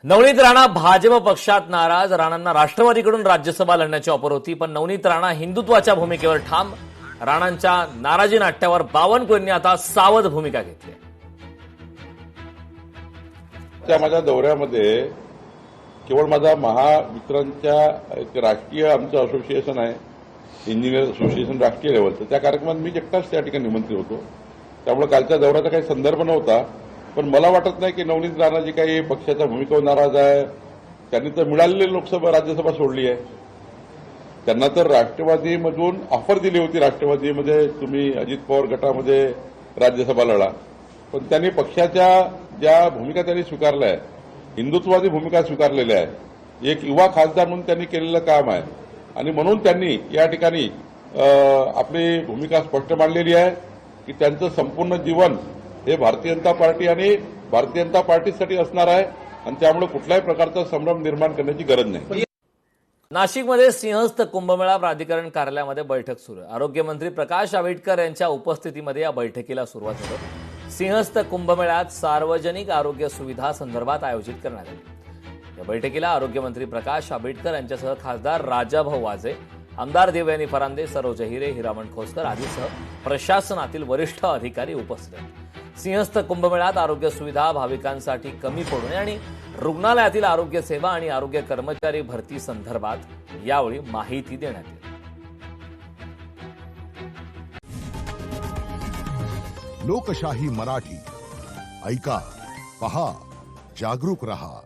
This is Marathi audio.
नवनीत राणा भाजप पक्षात नाराज. राणांना राष्ट्रवादीकडून राज्यसभा लढण्याची ऑफर होती, पण नवनीत राणा हिंदुत्वाच्या भूमिकेवर ठाम. राणांच्या नाराजी नाट्यावर बावनकुळेंनी आता सावध भूमिका घेतली. त्या माझ्या दौऱ्यामध्ये केवळ माझा महामित्रांच्या एक राष्ट्रीय आमचं असोसिएशन आहे, इंजिनियर असोसिएशन राष्ट्रीय लेवलचं, त्या कार्यक्रमात मी एकटाच त्या ठिकाणी निमंत्रित होतो. त्यामुळे कालच्या दौऱ्याचा काही संदर्भ नव्हता. पण मला वाटत नाही की नवनीत राणा जी काही पक्षाच्या भूमिकेवर नाराज आहे, त्यांनी तर मिळालेली लोकसभा राज्यसभा सोडली आहे. त्यांना तर राष्ट्रवादीमधून ऑफर दिली होती, राष्ट्रवादीमध्ये तुम्ही अजित पवार गटामध्ये राज्यसभा लढा. पण त्यांनी पक्षाच्या ज्या भूमिका त्यांनी स्वीकारल्या आहे, हिंदुत्ववादी भूमिका स्वीकारलेल्या आहे, एक युवा खासदार म्हणून त्यांनी केलेलं काम आहे. आणि म्हणून त्यांनी या ठिकाणी आपली भूमिका स्पष्ट मांडलेली आहे की त्यांचं संपूर्ण जीवन हे भारतीय जनता पार्टी आणि भारतीय जनता पार्टीसाठी असणार आहे, आणि त्यामुळे कुठल्याही प्रकारचा संभ्रम निर्माण करण्याची गरज नाही. नाशिकमध्ये सिंहस्थ कुंभमेळा प्राधिकरण कार्यालयामध्ये बैठक सुरू आहे. आरोग्यमंत्री प्रकाश आंबेडकर यांच्या उपस्थितीमध्ये या बैठकीला सुरुवात होते. सिंहस्थ कुंभमेळ्यात सार्वजनिक आरोग्य सुविधा संदर्भात आयोजित करण्यात आली. या बैठकीला आरोग्यमंत्री प्रकाश आंबेडकर यांच्यासह खासदार राजाभाऊ वाजे, आमदार देवयानी फरांदे, सरोज हिरे, हिरामण खोसकर आदीसह प्रशासनातील वरिष्ठ अधिकारी उपस्थित आहेत. सिंहस्थ कुंभमेळ्यात आरोग्य सुविधा भाविकांसाठी कमी पडू नये आणि रुग्णालयातील आरोग्य सेवा आणि आरोग्य कर्मचारी भरती संदर्भात यावेळी माहिती देण्यात येईल. लोकशाही मराठी ऐका, पहा, जागरूक रहा.